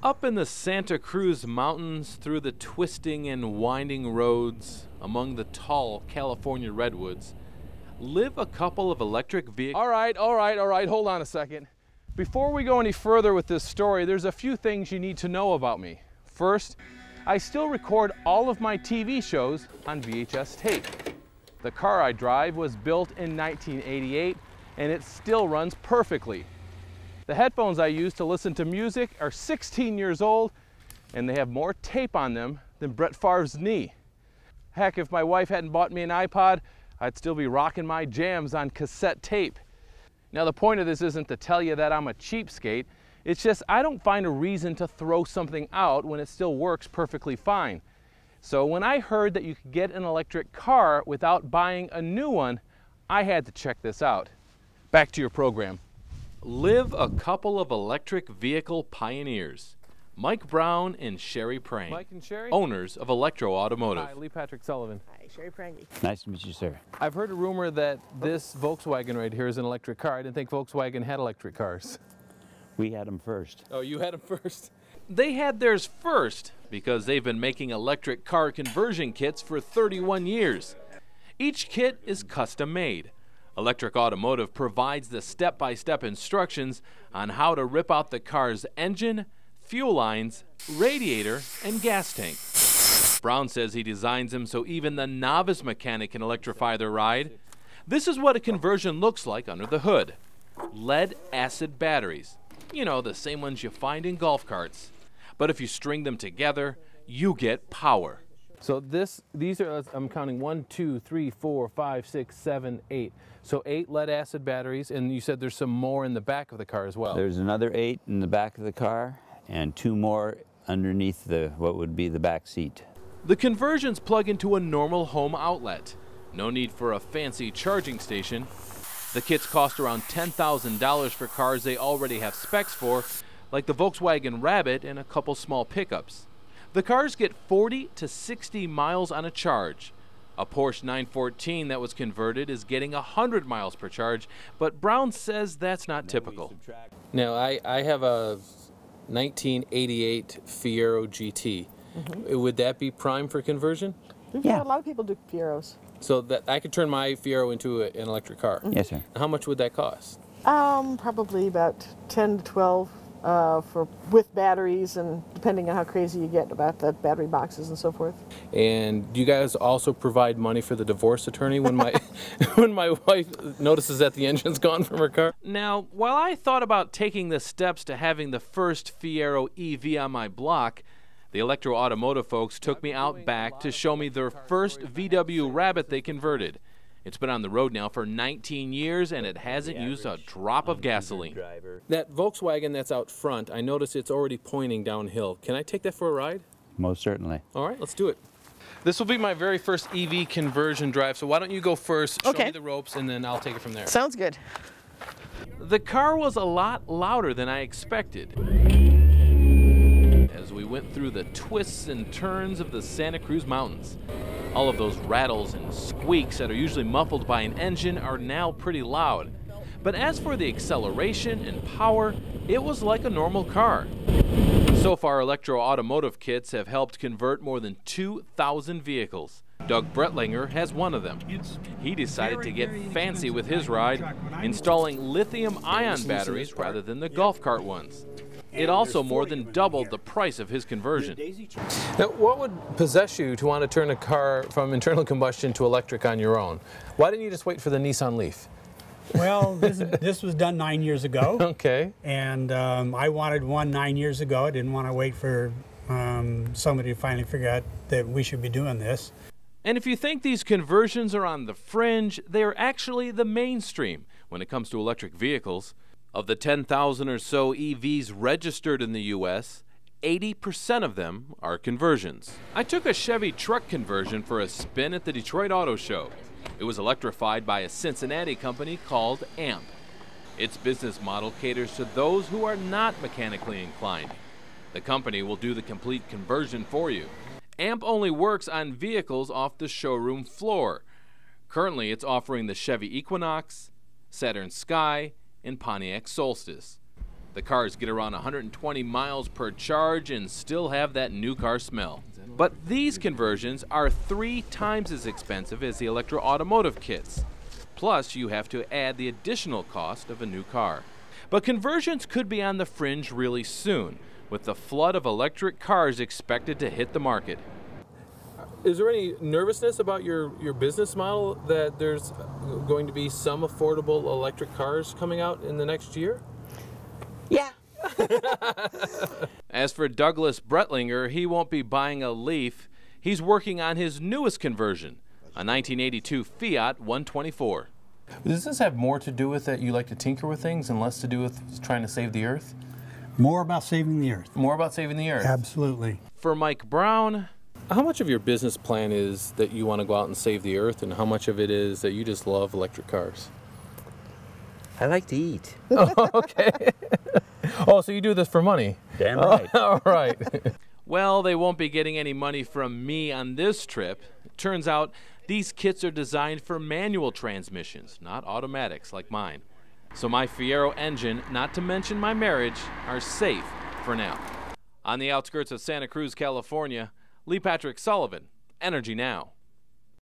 Up in the Santa Cruz Mountains, through the twisting and winding roads, among the tall California redwoods, live a couple of electric vehicles. All right, hold on a second. Before we go any further with this story, there's a few things you need to know about me. First, I still record all of my TV shows on VHS tape. The car I drive was built in 1988, and it still runs perfectly. The headphones I use to listen to music are 16 years old, and they have more tape on them than Brett Favre's knee. Heck, if my wife hadn't bought me an iPod, I'd still be rocking my jams on cassette tape. Now, the point of this isn't to tell you that I'm a cheapskate. It's just I don't find a reason to throw something out when it still works perfectly fine. So when I heard that you could get an electric car without buying a new one, I had to check this out. Back to your program. Live a couple of electric vehicle pioneers, Mike Brown and Sherry Prang, Mike and Sherry? owners of Electro Automotive. Hi, Lee Patrick Sullivan. Hi, Sherry Prangy. Nice to meet you, sir. I've heard a rumor that this Volkswagen right here is an electric car. I didn't think Volkswagen had electric cars. We had them first. Oh, you had them first? They had theirs first because they've been making electric car conversion kits for 31 years. Each kit is custom made. Electric Automotive provides the step-by-step instructions on how to rip out the car's engine, fuel lines, radiator, and gas tank. Brown says he designs them so even the novice mechanic can electrify their ride. This is what a conversion looks like under the hood. Lead-acid batteries. You know, the same ones you find in golf carts. But if you string them together, you get power. So these are, I'm counting 1, 2, 3, 4, 5, 6, 7, 8. So 8 lead-acid batteries, and you said there's some more in the back of the car as well. There's another 8 in the back of the car and 2 more underneath what would be the back seat. The conversions plug into a normal home outlet. No need for a fancy charging station. The kits cost around $10,000 for cars they already have specs for, like the Volkswagen Rabbit and a couple small pickups. The cars get 40 to 60 miles on a charge. A Porsche 914 that was converted is getting 100 miles per charge, but Brown says that's not typical. Now, I have a 1988 Fiero GT. Would that be prime for conversion? Yeah, a lot of people do Fieros. So that I could turn my Fiero into an electric car? Yes, sir. How much would that cost? Probably about 10 to 12 with batteries, and depending on how crazy you get about the battery boxes and so forth. And do you guys also provide money for the divorce attorney when my when my wife notices that the engine's gone from her car? Now, while I thought about taking the steps to having the first Fiero EV on my block, the Electro Automotive folks took me out back to show me their first VW Rabbit they converted. It's been on the road now for 19 years, and it hasn't used a drop of gasoline. That Volkswagen that's out front, I notice it's already pointing downhill. Can I take that for a ride? Most certainly. All right, let's do it. This will be my very first EV conversion drive, so why don't you go first, show me the ropes, and then I'll take it from there. Sounds good. The car was a lot louder than I expected. As we went through the twists and turns of the Santa Cruz Mountains. All of those rattles and squeaks that are usually muffled by an engine are now pretty loud. But as for the acceleration and power, it was like a normal car. So far, Electro Automotive kits have helped convert more than 2,000 vehicles. Doug Brettlinger has one of them. He decided to get fancy with his ride, installing lithium-ion batteries rather than the golf cart ones. It also more than doubled the price of his conversion. Now, what would possess you to want to turn a car from internal combustion to electric on your own? Why didn't you just wait for the Nissan Leaf? Well, this was done 9 years ago. Okay. And I wanted one 9 years ago. I didn't want to wait for somebody to finally figure out that we should be doing this. And if you think these conversions are on the fringe, they are actually the mainstream when it comes to electric vehicles. Of the 10,000 or so EVs registered in the U.S., 80% of them are conversions. I took a Chevy truck conversion for a spin at the Detroit Auto Show. It was electrified by a Cincinnati company called AMP. Its business model caters to those who are not mechanically inclined. The company will do the complete conversion for you. AMP only works on vehicles off the showroom floor. Currently, it's offering the Chevy Equinox, Saturn Sky, and Pontiac Solstice. The cars get around 120 miles per charge and still have that new car smell. But these conversions are 3 times as expensive as the electro-automotive kits. Plus, you have to add the additional cost of a new car. But conversions could be on the fringe really soon, with the flood of electric cars expected to hit the market. Is there any nervousness about your business model that there's going to be some affordable electric cars coming out in the next year? Yeah. As for Douglas Bretlinger, he won't be buying a Leaf. He's working on his newest conversion, a 1982 Fiat 124. Does this have more to do with that you like to tinker with things and less to do with trying to save the earth? More about saving the earth. More about saving the earth. Absolutely. For Mike Brown, how much of your business plan is that you want to go out and save the earth, and how much of it is that you just love electric cars? I like to eat. Oh, okay. Oh, so you do this for money? Damn right. All right. well, they won't be getting any money from me on this trip. It turns out these kits are designed for manual transmissions, not automatics like mine. So my Fiero engine, not to mention my marriage, are safe for now. On the outskirts of Santa Cruz, California, Lee Patrick Sullivan, Energy Now.